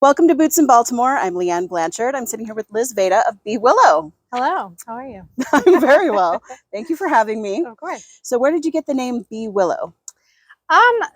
Welcome to Boots in Baltimore. I'm LeeAnn Blanchard. I'm sitting here with Liz Vayda of B.Willow. Hello, how are you? I'm very well. Thank you for having me. Of course. So where did you get the name B.Willow?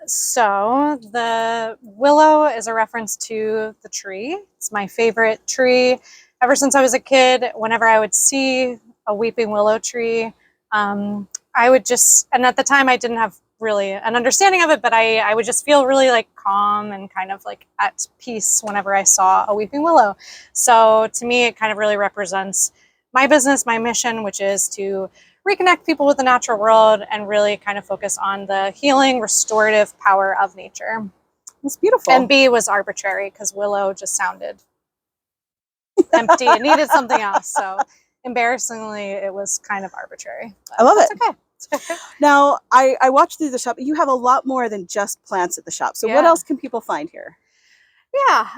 So the willow is a reference to the tree. It's my favorite tree. Ever since I was a kid, whenever I would see a weeping willow tree, I would just, and at the time I didn't have really an understanding of it, but I would just feel really like calm and kind of like at peace whenever I saw a weeping willow. So to me, it kind of really represents my business, my mission, which is to reconnect people with the natural world and really kind of focus on the healing, restorative power of nature. It's beautiful. And B was arbitrary because willow just sounded empty. It needed something else. So embarrassingly, it was kind of arbitrary. I love it. Okay. Now, I watched through the shop. You have a lot more than just plants at the shop. So what else can people find here? Yeah.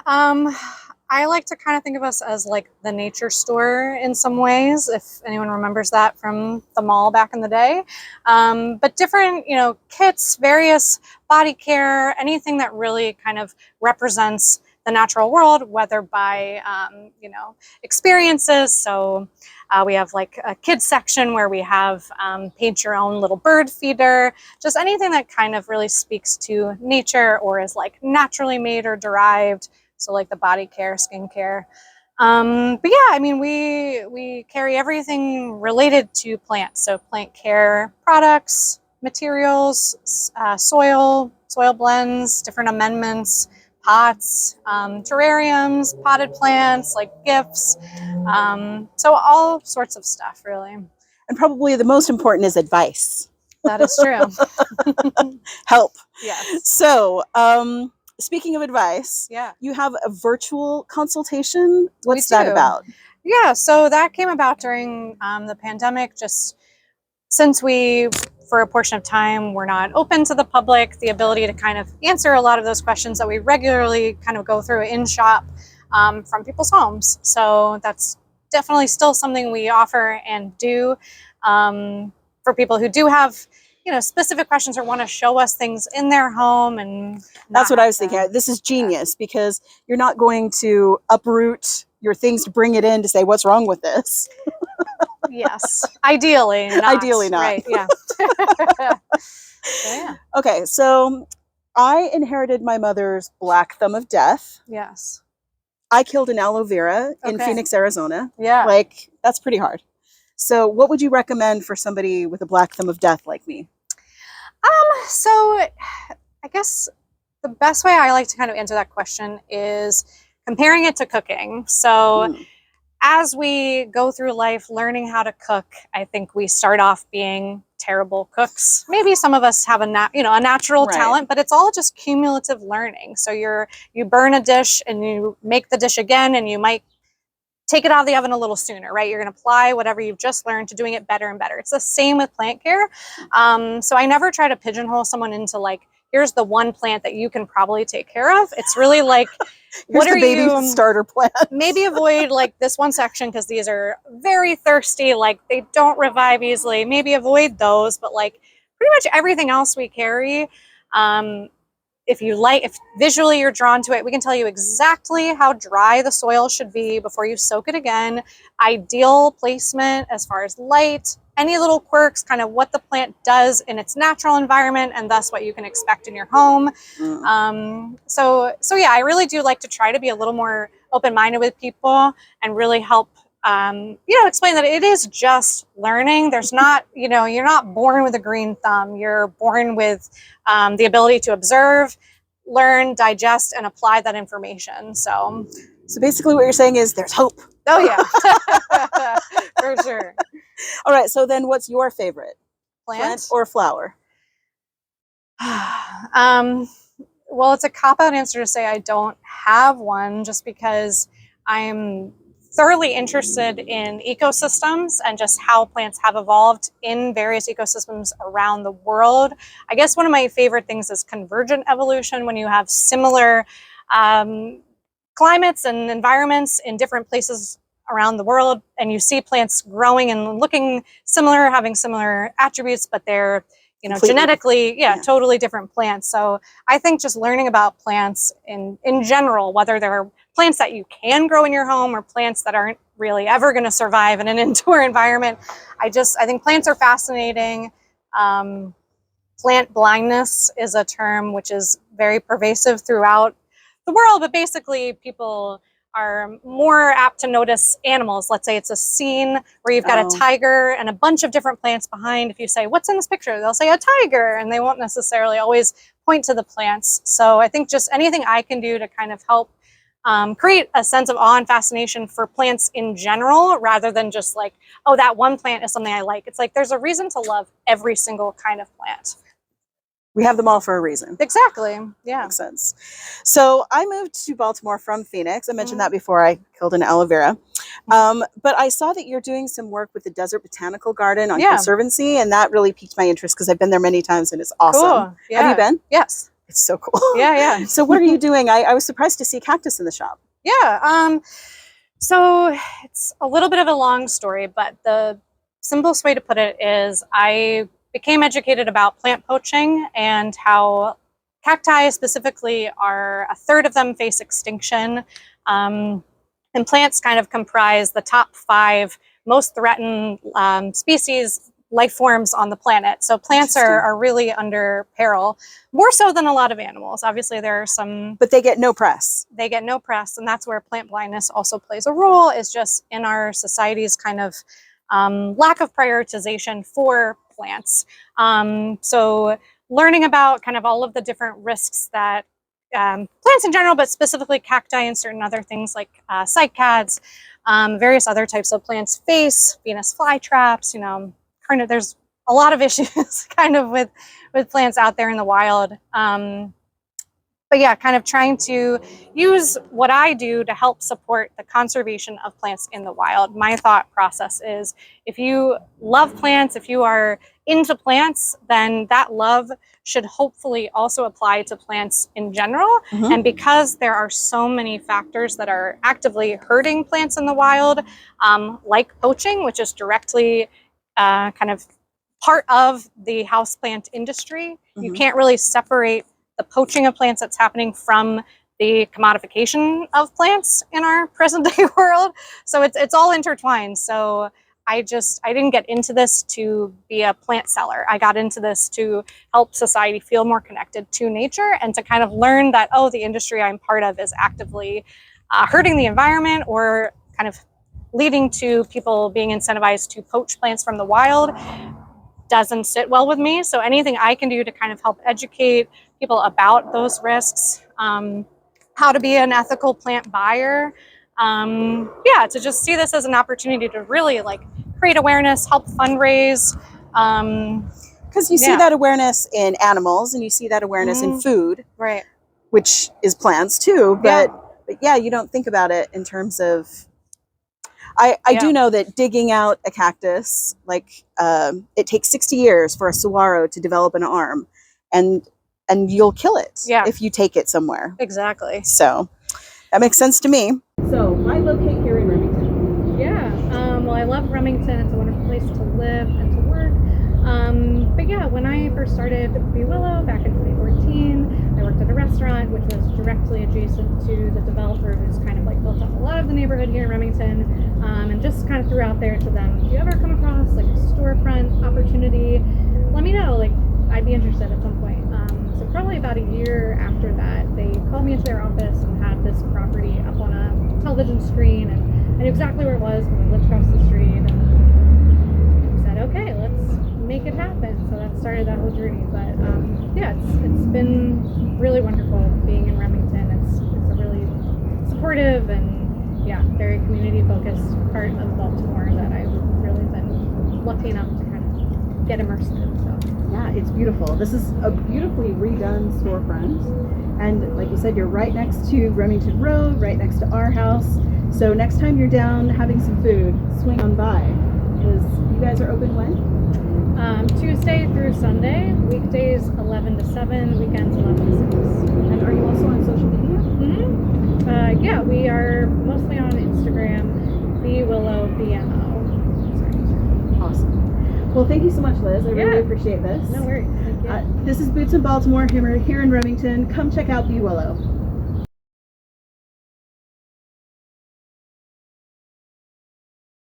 I like to kind of think of us as like the nature store in some ways, if anyone remembers that from the mall back in the day. But different, kits, various body care, anything that really kind of represents the natural world, whether by, experiences. So we have like a kids section where we have paint your own little bird feeder, just anything that kind of really speaks to nature or is like naturally made or derived. So like the body care, skincare. But yeah, I mean, we carry everything related to plants. So plant care products, materials, soil blends, different amendments, pots, terrariums, potted plants, like gifts. So all sorts of stuff, really. And probably the most important is advice. That is true. Help. Yes. So, speaking of advice, you have a virtual consultation. What's that about? Yeah, so that came about during the pandemic, just since we, for a portion of time, we're not open to the public, the ability to kind of answer a lot of those questions that we regularly kind of go through in shop from people's homes. So that's definitely still something we offer and do for people who do have specific questions or want to show us things in their home. And that's what I was thinking. This is genius because you're not going to uproot your things to bring it in to say, what's wrong with this? Yes. Ideally not. Ideally not. Right. Yeah. Yeah. Okay. So I inherited my mother's black thumb of death. Yes. I killed an aloe vera in Phoenix, Arizona. Yeah. Like, that's pretty hard. So what would you recommend for somebody with a black thumb of death like me? So I guess the best way I like to kind of answer that question is comparing it to cooking. So as we go through life learning how to cook, I think we start off being terrible cooks. Maybe some of us have a natural talent, but it's all just cumulative learning. So you burn a dish and you make the dish again, and you might take it out of the oven a little sooner, right? You're going to apply whatever you've just learned to doing it better and better. It's the same with plant care. So I never try to pigeonhole someone into like, here's the one plant that you can probably take care of. It's really like, what are the baby starter plant? Maybe avoid like this one section because these are very thirsty, like they don't revive easily. Maybe avoid those, but like pretty much everything else we carry, if visually you're drawn to it, we can tell you exactly how dry the soil should be before you soak it again. Ideal placement as far as light, any little quirks, kind of what the plant does in its natural environment, and thus what you can expect in your home. So yeah, I really do like to try to be a little more open-minded with people and really help explain that it is just learning. There's not, you're not born with a green thumb. You're born with the ability to observe, learn, digest, and apply that information. So basically what you're saying is there's hope. Oh yeah, for sure. All right. So then what's your favorite? Plant or flower? Well, it's a cop-out answer to say I don't have one, just because I'm thoroughly interested in ecosystems and just how plants have evolved in various ecosystems around the world. I guess one of my favorite things is convergent evolution, when you have similar climates and environments in different places around the world, and you see plants growing and looking similar, having similar attributes, but they're Completely genetically, yeah. totally different plants. So I think just learning about plants in general, whether they're plants that you can grow in your home or plants that aren't really ever going to survive in an indoor environment, I think plants are fascinating. Plant blindness is a term which is very pervasive throughout the world, but basically people are more apt to notice animals. Let's say it's a scene where you've got a tiger and a bunch of different plants behind. If you say, what's in this picture? They'll say a tiger, and they won't necessarily always point to the plants. So I think just anything I can do to kind of help create a sense of awe and fascination for plants in general, rather than just like, oh, that one plant is something I like. It's like there's a reason to love every single kind of plant. We have them all for a reason. Exactly. Yeah. Makes sense. So I moved to Baltimore from Phoenix. I mentioned that before I killed an aloe vera. But I saw that you're doing some work with the Desert Botanical Garden on Conservancy, and that really piqued my interest because I've been there many times and it's awesome. Cool. Yeah. Have you been? Yes. It's so cool. Yeah. So what are you doing? I was surprised to see cactus in the shop. Yeah. So it's a little bit of a long story, but the simplest way to put it is I became educated about plant poaching and how cacti specifically a third of them face extinction. And plants kind of comprise the top 5 most threatened species, life forms on the planet. So plants are really under peril, more so than a lot of animals. Obviously there are some... But they get no press. They get no press, and that's where plant blindness also plays a role, is just in our society's kind of lack of prioritization for plants. So learning about kind of all of the different risks that plants in general, but specifically cacti and certain other things like cycads, various other types of plants face, Venus flytraps, kind of there's a lot of issues kind of with plants out there in the wild. But yeah, kind of trying to use what I do to help support the conservation of plants in the wild. My thought process is, if you love plants, if you are into plants, then that love should hopefully also apply to plants in general. And because there are so many factors that are actively hurting plants in the wild, like poaching, which is directly kind of part of the houseplant industry, you can't really separate the poaching of plants that's happening from the commodification of plants in our present day world. So it's all intertwined. So I didn't get into this to be a plant seller. I got into this to help society feel more connected to nature and to kind of learn that, oh, the industry I'm part of is actively hurting the environment or kind of leading to people being incentivized to poach plants from the wild. Doesn't sit well with me. So anything I can do to kind of help educate people about those risks, how to be an ethical plant buyer, to just see this as an opportunity to really like create awareness, help fundraise. Because you see that awareness in animals and you see that awareness in food, right? Which is plants too. But yeah, you don't think about it in terms of. I do know that digging out a cactus, like it takes 60 years for a saguaro to develop an arm, and you'll kill it if you take it somewhere. Exactly. So that makes sense to me. So why locate here in Remington? Yeah, well, I love Remington. It's a wonderful place to live and to work. But yeah, when I first started B.Willow back in 2014, I worked at a restaurant which was directly adjacent to the developer who's kind of like built up a lot of the neighborhood here in Remington, and just kind of threw out there to them, if you ever come across like a storefront opportunity, let me know, like I'd be interested at some point. So probably about a year after that, they called me into their office and had this property up on a television screen, and I knew exactly where it was because I lived across the street, and said, okay, let's make it happen. So that started that whole journey. But yeah, it's been really wonderful being in Remington. It's a really supportive and very community focused part of Baltimore that I've really been lucky enough to kind of get immersed in. So yeah, it's beautiful. This is a beautifully redone storefront, and like you said, you're right next to Remington Road, right next to our house. So next time you're down having some food, swing on by. Because you guys are open when? Tuesday through Sunday, weekdays 11 to 7, weekends 11 to 6. And are you also on social media? Yeah, we are mostly on Instagram, B.Willow BMO. Awesome. Well, thank you so much, Liz. I really appreciate this. No worries. Thank you. This is Boots in Baltimore here in Remington. Come check out B.Willow.